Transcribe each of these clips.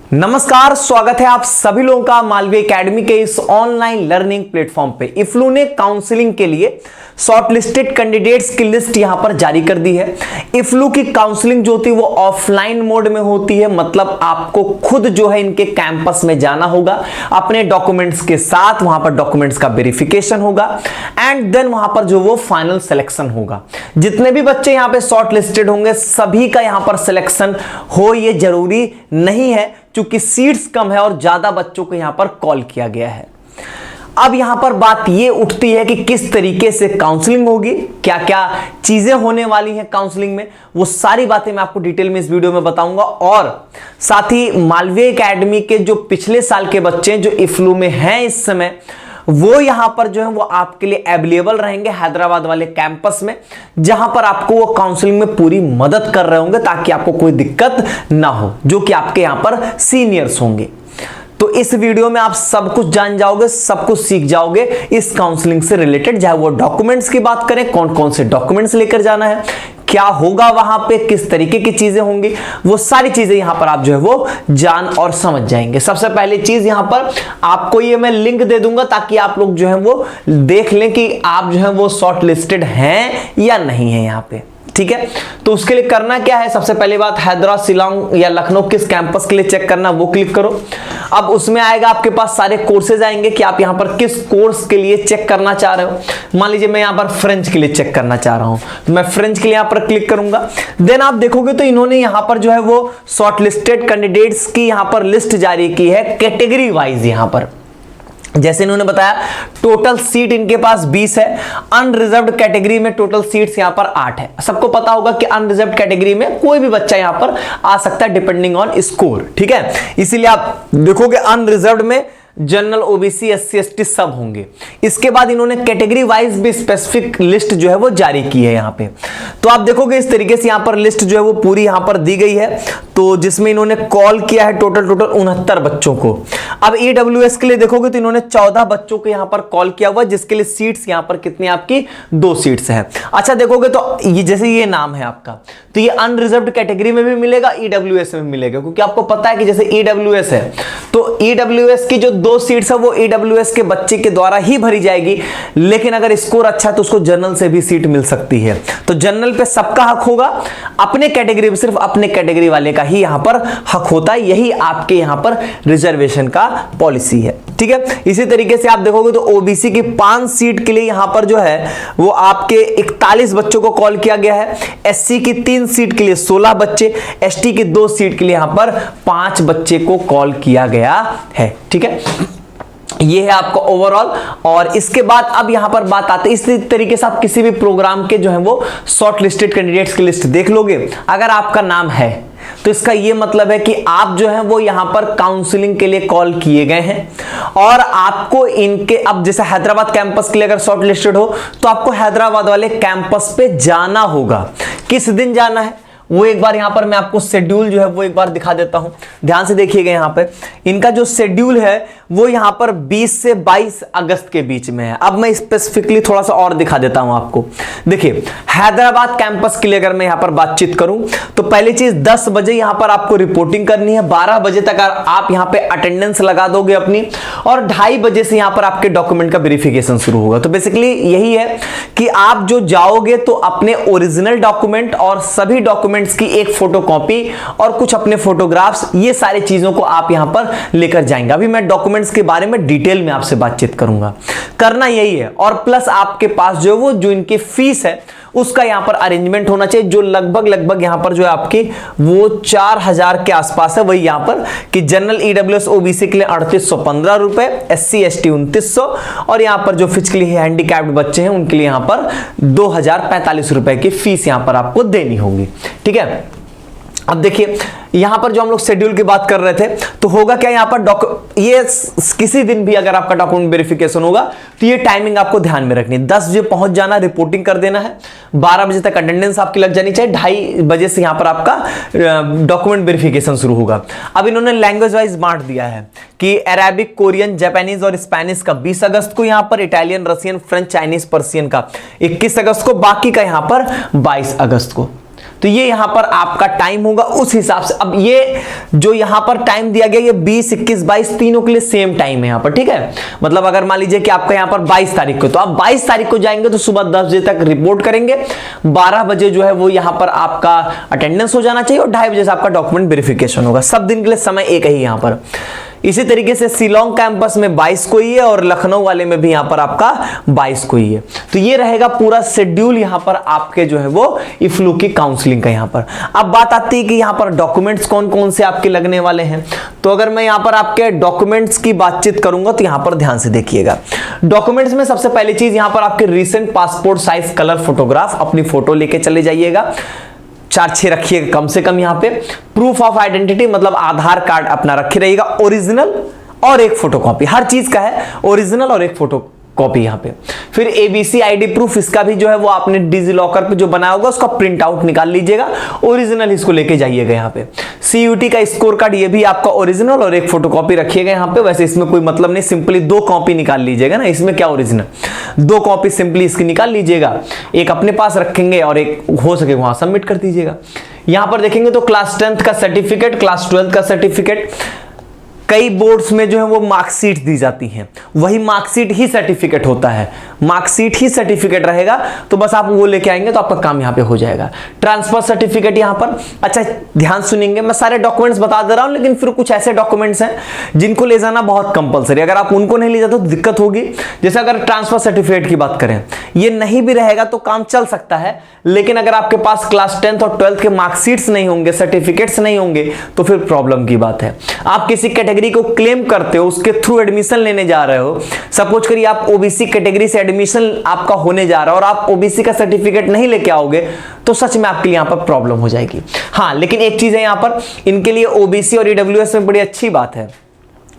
नमस्कार, स्वागत है आप सभी लोगों का मालवीय एकेडमी के इस ऑनलाइन लर्निंग प्लेटफॉर्म पे। इफ्लू ने काउंसलिंग के लिए शॉर्टलिस्टेड कैंडिडेट्स की लिस्ट यहां पर जारी कर दी है। इफ्लू की काउंसलिंग जो होती है वो ऑफलाइन मोड में होती है, मतलब आपको खुद जो है इनके कैंपस में जाना होगा अपने डॉक्यूमेंट्स के साथ। वहां पर डॉक्यूमेंट्स का वेरिफिकेशन होगा एंड देन वहां पर जो वो फाइनल सिलेक्शन होगा। जितने भी बच्चे यहां पे शॉर्टलिस्टेड होंगे सभी का यहां पर सिलेक्शन हो ये जरूरी नहीं है, क्योंकि सीट्स कम है और ज्यादा बच्चों को यहां पर कॉल किया गया है। अब यहां पर बात यह उठती है कि किस तरीके से काउंसलिंग होगी, क्या क्या चीजें होने वाली हैं काउंसलिंग में, वो सारी बातें मैं आपको डिटेल में इस वीडियो में बताऊंगा। और साथ ही मालवीय एकेडमी के जो पिछले साल के बच्चे हैं जो इफ्लू में हैं इस समय, वो यहां पर जो है वो आपके लिए अवेलेबल रहेंगे हैदराबाद वाले कैंपस में, जहां पर आपको वो काउंसलिंग में पूरी मदद कर रहे होंगे ताकि आपको कोई दिक्कत ना हो, जो कि आपके यहां पर सीनियर्स होंगे। तो इस वीडियो में आप सब कुछ जान जाओगे, सब कुछ सीख जाओगे इस काउंसलिंग से रिलेटेड। चाहे वो डॉक्यूमेंट्स की बात करें, कौन कौन से डॉक्यूमेंट्स लेकर जाना है, क्या होगा वहां पे, किस तरीके की चीजें होंगी, वो सारी चीजें यहां पर आप जो है वो जान और समझ जाएंगे। सबसे पहली चीज यहां पर आपको ये मैं लिंक दे दूंगा ताकि आप लोग जो है वो देख लें कि आप जो है वो शॉर्ट लिस्टेड हैं या नहीं है यहां पे, ठीक है। तो उसके लिए करना क्या है, सबसे पहली बात हैदराबाद, शिलांग या लखनऊ किस कैंपस के लिए चेक करना वो क्लिक करो। अब उसमें आएगा आपके पास सारे कोर्सेज आएंगे कि आप यहां पर किस कोर्स के लिए चेक करना चाह रहे हो। मान लीजिए मैं यहां पर फ्रेंच के लिए चेक करना चाह रहा हूं, तो मैं फ्रेंच के लिए यहां पर क्लिक करूंगा। देन आप देखोगे तो इन्होंने यहां पर जो है वो शॉर्टलिस्टेड कैंडिडेट्स की यहां पर लिस्ट जारी की है कैटेगरी वाइज। यहां पर जैसे इन्होंने बताया टोटल सीट इनके पास 20 है, अनरिजर्व्ड कैटेगरी में टोटल सीट्स यहां पर 8 है। सबको पता होगा कि अनरिजर्व्ड कैटेगरी में कोई भी बच्चा यहां पर आ सकता है डिपेंडिंग ऑन स्कोर, ठीक है। इसीलिए आप देखोगे अनरिजर्व्ड में जनरल, ओबीसी, एससी, एसटी सब होंगे। इसके बाद इन्होंने कैटेगरी वाइज भी स्पेसिफिक लिस्ट जो है वो जारी की है यहां पे। तो आप देखोगे इस तरीके से यहां पर लिस्ट जो है वो पूरी यहां पर दी गई है, तो जिसमें इन्होंने कॉल किया है टोटल 69 बच्चों को। अब ईडब्ल्यूएस के लिए देखोगे तो इन्होंने 14 बच्चों को यहां पर कॉल किया हुआ, जिसके लिए सीट्स यहां पर कितनी आपकी 2 सीट्स है। अच्छा देखोगे तो ये जैसे ये नाम है आपका, तो ये अनरिजर्व्ड कैटेगरी में भी मिलेगा, ईडब्ल्यूएस में भी मिलेगा, क्योंकि आपको पता है कि जैसे ईडब्ल्यूएस है तो ईडब्ल्यूएस की जो 2 सीट्स है वो ईडब्ल्यूएस के बच्चे के द्वारा ही भरी जाएगी, लेकिन अगर स्कोर अच्छा है तो उसको जनरल से भी सीट मिल सकती है। तो जनरल पे सबका हक होगा, अपने कैटेगरी में सिर्फ अपने कैटेगरी वाले का ही यहां पर हक होता है। यही आपके यहां पर रिजर्वेशन का पॉलिसी है, ठीक है। इसी तरीके से आप देखोगे तो ओबीसी की 5 सीट के लिए यहां पर जो है वो आपके 41 बच्चों को कॉल किया गया है। एससी की 3 सीट के लिए 16 बच्चे, एसटी की 2 सीट के लिए यहां पर 5 बच्चे को कॉल किया गया है, ठीक है। ये है आपका ओवरऑल। और इसके बाद अब यहां पर बात आती है, इसी तरीके से आप किसी भी प्रोग्राम के जो है वो शॉर्ट लिस्टेड कैंडिडेट्स की लिस्ट देख लोगे। अगर आपका नाम है तो इसका ये मतलब है कि आप जो है वो यहां पर काउंसलिंग के लिए कॉल किए गए हैं और आपको इनके, अब जैसे हैदराबाद कैंपस के लिए अगर शॉर्ट लिस्टेड हो तो आपको हैदराबाद वाले कैंपस पे जाना होगा। किस दिन जाना है वो एक बार यहां पर मैं आपको शेड्यूल जो है वो एक बार दिखा देता हूं, ध्यान से देखिएगा। यहां पे इनका जो शेड्यूल है वो यहां पर 20 से 22 अगस्त के बीच में है। अब मैं स्पेसिफिकली थोड़ा सा और दिखा देता हूं आपको। देखिए हैदराबाद कैंपस के लिए अगर मैं यहां पर बातचीत करूं तो पहली चीज 10 बजे यहां पर आपको रिपोर्टिंग करनी है, 12 बजे तक आप यहां पे अटेंडेंस लगा दोगे अपनी, और 2:30 बजे से यहां पर आपके डॉक्यूमेंट का वेरिफिकेशन शुरू होगा। तो बेसिकली यही है कि आप जो जाओगे तो अपने ओरिजिनल डॉक्यूमेंट और सभी डॉक्यूमेंट की एक फोटोकॉपी और कुछ अपने फोटोग्राफ्स, ये सारी चीजों को आप यहां पर लेकर जाएंगे। अभी मैं डॉक्यूमेंट्स के बारे में डिटेल में आपसे बातचीत करूंगा। करना यही है, और प्लस आपके पास जो है वो जो इनकी फीस है उसका यहां पर अरेंजमेंट होना चाहिए, जो लगभग यहां पर जो है आपकी वो 4000 के आसपास है। वही यहां पर कि जनरल, ईडब्ल्यूएस, ओबीसी के लिए 3815 रुपए, एससी एसटी 2900, और यहां पर जो फिजिकली हैंडीकैप्ड बच्चे हैं उनके लिए यहां पर 2045 रुपए की फीस यहां पर आपको देनी होगी, ठीक है। अब देखिए यहां पर जो हम लोग शेड्यूल की बात कर रहे थे, तो होगा क्या यहां पर ये किसी दिन भी अगर आपका डॉक्यूमेंट वेरिफिकेशन होगा तो ये टाइमिंग आपको ध्यान में रखनी है। 10 बजे पहुंच जाना, रिपोर्टिंग कर देना है, 12 बजे तक अटेंडेंस आपकी लग जानी चाहिए, 2:30 बजे से यहां पर आपका डॉक्यूमेंट वेरिफिकेशन शुरू होगा। अब इन्होंने लैंग्वेज वाइज बांट दिया है कि अरेबिक, कोरियन, जापानीज और स्पेनिश का 20 अगस्त को यहां पर, Italian, Russian, French, Chinese, Persian का 21 अगस्त को, बाकी का यहां पर 22 अगस्त को। तो ये यहां पर आपका टाइम होगा उस हिसाब से। अब ये जो यहां पर टाइम दिया गया, ये 20, 21, 22 तीनों के लिए सेम टाइम है यहां पर, ठीक है। मतलब अगर मान लीजिए कि आपका यहां पर 22 तारीख को, तो आप 22 तारीख को जाएंगे तो सुबह 10 बजे तक रिपोर्ट करेंगे, 12 बजे जो है वो यहां पर आपका अटेंडेंस हो जाना चाहिए और 2:30 बजे से आपका डॉक्यूमेंट वेरिफिकेशन होगा। सब दिन के लिए समय एक ही यहां पर। इसी तरीके से शिलोंग कैंपस में 22 को ही है और लखनऊ वाले में भी यहां पर आपका 22 को ही है। तो ये रहेगा पूरा शेड्यूल यहां पर आपके जो है वो इफ्लू की काउंसलिंग का यहां पर। अब बात आती है कि यहां पर डॉक्यूमेंट्स कौन कौन से आपके लगने वाले हैं। तो अगर मैं यहां पर आपके डॉक्यूमेंट्स की बातचीत करूंगा तो यहां पर ध्यान से देखिएगा। डॉक्यूमेंट्स में सबसे पहली चीज यहां पर आपके recent passport size colour photograph, अपनी फोटो लेके चले जाइएगा, 4-6 रखिएगा कम से कम। यहां पे प्रूफ ऑफ आइडेंटिटी मतलब आधार कार्ड अपना रखे रहिएगा, ओरिजिनल और एक फोटोकॉपी, हर चीज का है ओरिजिनल और एक फोटो कॉपी यहां पे। फिर एबीसी आईडी प्रूफ, इसका भी जो है वो आपने डिजी लॉकर पे जो बनाया होगा उसका प्रिंट आउट निकाल लीजिएगा, ओरिजिनल इसको लेके जाइएगा यहां पे। सीयूटी का स्कोर कार्ड, ये भी आपका ओरिजिनल और एक फोटोकॉपी रखिएगा यहां पे। वैसे इसमें कोई मतलब नहीं, सिंपली 2 कॉपी निकाल लीजिएगा ना, इसमें क्या ओरिजिनल, 2 कॉपी सिंपली इसकी निकाल लीजिएगा, एक अपने पास रखेंगे और एक हो सके वहां सबमिट कर दीजिएगा। यहां पर देखेंगे तो क्लास 10th का सर्टिफिकेट, क्लास 12th का सर्टिफिकेट, कई बोर्ड्स में जो है वो मार्कशीट दी जाती हैं, वही मार्कशीट ही सर्टिफिकेट होता है, मार्कशीट ही सर्टिफिकेट रहेगा, तो बस आप वो लेके आएंगे तो आपका काम यहां पे हो जाएगा। ट्रांसफर सर्टिफिकेट यहां पर, अच्छा ध्यान सुनेंगे, मैं सारे डॉक्यूमेंट्स बता दे रहा हूं, लेकिन फिर कुछ ऐसे डॉक्यूमेंट्स हैं जिनको ले जाना बहुत कंपलसरी, अगर आप उनको नहीं ले जाते तो दिक्कत होगी। जैसे अगर ट्रांसफर सर्टिफिकेट की बात करें, ये नहीं भी रहेगा तो काम चल सकता है, लेकिन अगर आपके पास क्लास 10th और 12th के मार्कशीट्स नहीं होंगे, सर्टिफिकेट्स नहीं होंगे, तो फिर प्रॉब्लम की बात है। आप किसी कैटेगरी को क्लेम करते हो, उसके थ्रू एडमिशन लेने जा रहे हो, सपोज करिए आप ओबीसी कैटेगरी से एडमिशन आपका होने जा रहा है और आप ओबीसी का सर्टिफिकेट नहीं लेके आओगे, तो सच में आपके लिए यहां पर प्रॉब्लम हो जाएगी। हाँ, लेकिन एक चीज है यहां पर, इनके लिए ओबीसी और ईडब्ल्यूएस में बड़ी अच्छी बात है,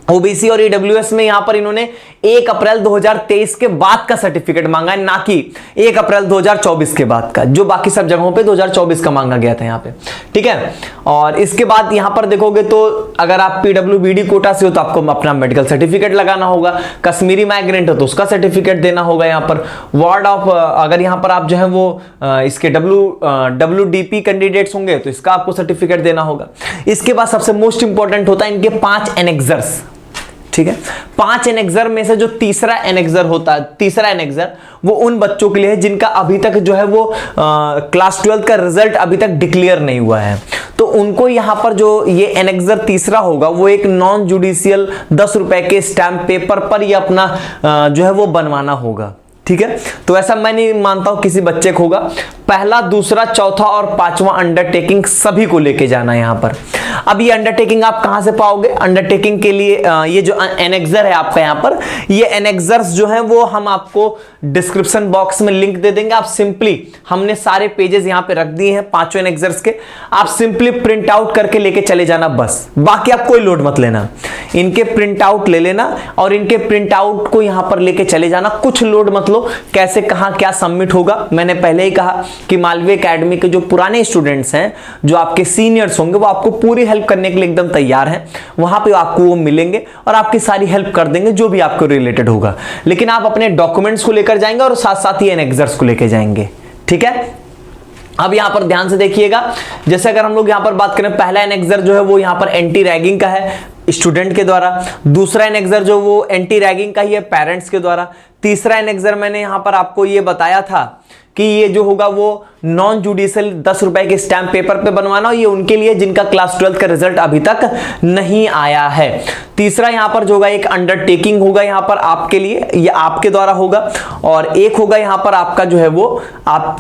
ओबीसी और ईडब्ल्यूएस में यहां पर इन्होंने 1 अप्रैल 2023 के बाद का सर्टिफिकेट मांगा है, ना कि 1 अप्रैल 2024 के बाद का, जो बाकी सब जगहों पे 2024 का मांगा गया था यहां पे, ठीक है। और इसके बाद यहां पर देखोगे तो अगर आप पीडब्ल्यूबीडी कोटा से हो तो आपको अपना मेडिकल सर्टिफिकेट लगाना होगा, कश्मीरी माइग्रेंट हो तो उसका सर्टिफिकेट देना होगा यहां पर, वार्ड ऑफ, अगर यहां पर आप जो है वो इसके WDP कैंडिडेट्स होंगे तो इसका आपको सर्टिफिकेट देना होगा। इसके बाद सबसे मोस्ट इंपॉर्टेंट होता है इनके 5 एनेक्सर्स, ठीक है। 5 एनेक्सर में से जो तीसरा एनेक्सर होता है, तीसरा एनेक्सर वो उन बच्चों के लिए है जिनका अभी तक जो है वो क्लास 12 का रिजल्ट अभी तक डिक्लेयर नहीं हुआ है, तो उनको यहां पर जो ये एनेक्सर तीसरा होगा वो एक नॉन जुडिशियल 10 रुपए के स्टैंप पेपर पर ये अपना जो है वो बनवाना होगा, ठीक है। तो ऐसा मैं नहीं मानता हूं किसी बच्चे को होगा। पहला, दूसरा, चौथा और 5वां अंडरटेकिंग सभी को लेके जाना है यहां पर। अब ये अंडरटेकिंग आप कहां से पाओगे? अंडरटेकिंग के लिए ये जो एनेक्सर है आपका यहां पर, ये एनेक्सर्स जो है वो हम आपको डिस्क्रिप्शन बॉक्स में लिंक दे देंगे। आप सिंपली, हमने सारे पेजेस यहां पे रख दिए हैं 5 एनेक्सर्स के, आप सिंपली प्रिंट आउट करके लेके चले जाना बस, बाकी आप कोई लोड मत लेना, इनके प्रिंट आउट ले लेना और इनके प्रिंट आउट को यहां पर लेके चले जाना, कुछ लोड मत लो। कैसे कहां क्या सबमिट होगा मैंने पहले ही कहा कि मालवीय एकेडमी के जो पुराने स्टूडेंट्स हैं, जो आपके सीनियर्स होंगे, वो आपको पूरी हेल्प करने के लिए एकदम तैयार हैं। वहां पे आपको वो मिलेंगे और आपकी सारी हेल्प कर देंगे जो भी आपको रिलेटेड होगा, लेकिन आप अपने डॉक्यूमेंट्स को लेकर जाएंगे और साथ साथ ही एनेक्सर्स को लेकर जाएंगे, ठीक है। अब यहां पर ध्यान से देखिएगा, जैसे अगर हम लोग यहां पर बात करें, पहला एनेक्सर जो है वो यहां पर एंटी रैगिंग का है स्टूडेंट के द्वारा, दूसरा एनेक्सर जो वो एंटी रैगिंग का ही है पेरेंट्स के द्वारा, तीसरा एनेक्सर मैंने यहां पर आपको ये बताया था कि ये जो होगा वो नॉन जुडिशियल 10 रुपए के स्टैंप पेपर पे बनवाना, ये उनके लिए जिनका क्लास 12 का रिजल्ट अभी तक नहीं आया है। तीसरा यहां पर जो होगा एक अंडरटेकिंग होगा यहां पर आपके लिए, ये आपके द्वारा होगा, और एक होगा यहां पर आपका जो है वो आप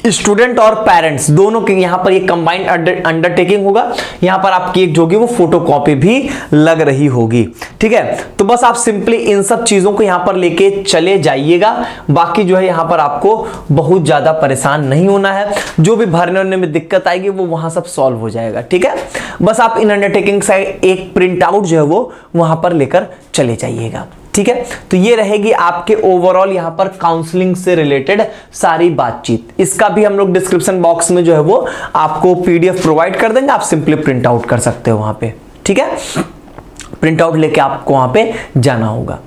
स्टूडेंट और पेरेंट्स दोनों के यहां पर ये कंबाइंड अंडरटेकिंग होगा। यहां पर आपकी एक जो होगी वो फोटोकॉपी भी लग रही होगी, ठीक है। तो बस आप सिंपली इन सब चीजों को यहां पर लेके चले जाइएगा, बाकी जो है यहां पर आपको बहुत ज्यादा परेशान नहीं होना है, जो भी भरने में दिक्कत आएगी वो वहां सब सॉल्व हो जाएगा, ठीक है। बस आप इन अंडरटेकिंग से एक प्रिंट आउट जो है वो वहां पर लेकर चले जाइएगा, ठीक है। तो ये रहेगी आपके ओवरऑल यहां पर काउंसलिंग से रिलेटेड सारी बातचीत। इसका भी हम लोग डिस्क्रिप्शन बॉक्स में जो है वो आपको पीडीएफ प्रोवाइड कर देंगे, आप सिंपली प्रिंट आउट कर सकते हो वहां पे, ठीक है। प्रिंट आउट लेके आपको वहां पे जाना होगा।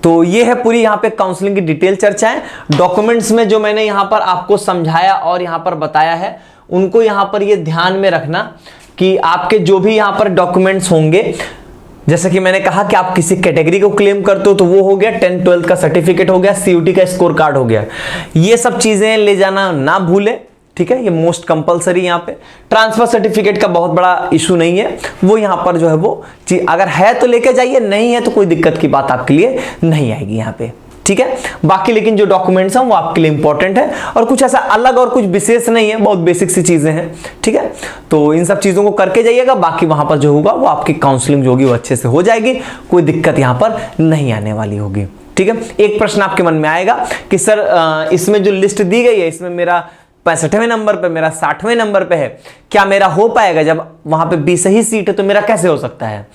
तो ये है पूरी यहां पे काउंसलिंग की डिटेल चर्चा है। डॉक्यूमेंट्स में जो मैंने यहां पर आपको समझाया और यहां पर बताया है उनको यहां पर ये ध्यान में रखना कि आपके जो भी यहां पर डॉक्यूमेंट्स होंगे, जैसे कि मैंने कहा कि आप किसी कैटेगरी को क्लेम करते हो तो वो हो गया, 10th 12th का सर्टिफिकेट हो गया, सीयूटी का स्कोर कार्ड हो गया, ये सब चीजें ले जाना ना भूले, ठीक है। ये मोस्ट कंपलसरी यहाँ पे। ट्रांसफर सर्टिफिकेट का बहुत बड़ा इशू नहीं है, वो यहाँ पर जो है वो चीज अगर है तो लेके जाइए, नहीं है तो कोई दिक्कत की बात आपके लिए नहीं आएगी यहाँ पे, ठीक है। बाकी लेकिन जो डॉक्यूमेंट्स हैं वो आपके लिए इंपॉर्टेंट है और कुछ ऐसा अलग और कुछ विशेष नहीं है, बहुत बेसिक सी चीजें हैं, ठीक है। तो इन सब चीजों को करके जाइएगा, बाकी वहां पर जो होगा वो आपकी काउंसलिंग जो होगी वो अच्छे से हो जाएगी, कोई दिक्कत यहां पर नहीं आने वाली होगी, ठीक है। एक प्रश्न आपके मन में आएगा कि सर इसमें जो लिस्ट दी गई है इसमें मेरा 65वें नंबर पे, मेरा 60वें नंबर पे है, क्या मेरा हो पाएगा? जब वहां पे 20 ही सीट है तो मेरा कैसे हो सकता है?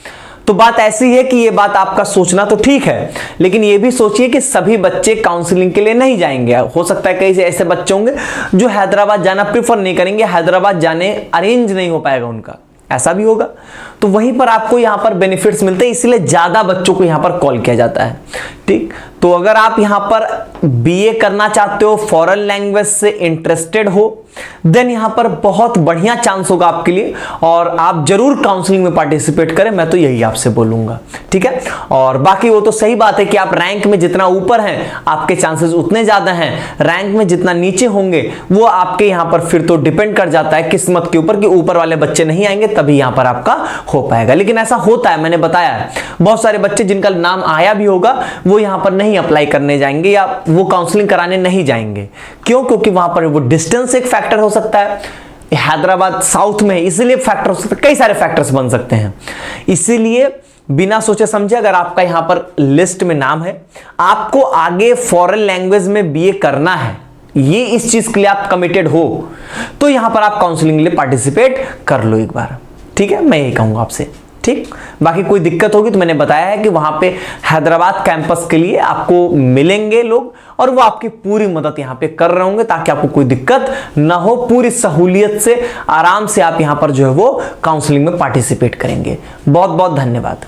तो बात ऐसी है कि ये बात आपका सोचना तो ठीक है, लेकिन ये भी सोचिए कि सभी बच्चे काउंसलिंग के लिए नहीं जाएंगे। हो सकता है कई से ऐसे बच्चे होंगे जो हैदराबाद जाना प्रेफर नहीं करेंगे, हैदराबाद जाने अरेंज नहीं हो पाएगा उनका, ऐसा भी होगा। तो वहीं पर आपको यहां पर बेनिफिट्स मिलते हैं, इसलिए ज्यादा बच्चों को यहां पर कॉल किया जाता है, ठीक। तो अगर आप यहां पर बीए करना चाहते हो, फॉरेन लैंग्वेज से इंटरेस्टेड हो, देन यहां पर बहुत बढ़िया चांस होगा आपके लिए और आप जरूर काउंसलिंग में पार्टिसिपेट करें, मैं तो यही आपसे बोलूंगा, ठीक है। और बाकी वो तो सही बात है कि आप रैंक में जितना ऊपर हैं आपके चांसेस उतने ज्यादा हैं, रैंक में जितना नीचे होंगे वो आपके यहां पर फिर तो डिपेंड कर जाता है किस्मत के ऊपर कि ऊपर वाले बच्चे नहीं आएंगे तभी यहां पर आपका हो पाएगा। लेकिन ऐसा होता है, मैंने बताया है, बहुत सारे बच्चे जिनका नाम आया भी होगा वो यहां पर नहीं अप्लाई करने जाएंगे या वो काउंसलिंग कराने नहीं जाएंगे। क्यों? क्योंकि वहां पर वो डिस्टेंस एक फैक्टर हो सकता है, हैदराबाद साउथ में है इसलिए फैक्टर हो सकता है, कई सारे फैक्टर्स बन सकते हैं। इसीलिए बिना सोचे समझे अगर आपका यहां पर लिस्ट में नाम है, आपको आगे फॉरेन लैंग्वेज में बीए करना है, ये इस चीज के लिए आप कमिटेड हो, तो यहां पर आप काउंसलिंग के लिए पार्टिसिपेट कर लो एक बार, ठीक है। मैं यही कहूंगा आपसे, ठीक। बाकी कोई दिक्कत होगी तो मैंने बताया है कि वहां पे हैदराबाद कैंपस के लिए आपको मिलेंगे लोग और वो आपकी पूरी मदद यहां पे कर रहे होंगे ताकि आपको कोई दिक्कत ना हो, पूरी सहूलियत से आराम से आप यहां पर जो है वो काउंसलिंग में पार्टिसिपेट करेंगे। बहुत बहुत धन्यवाद।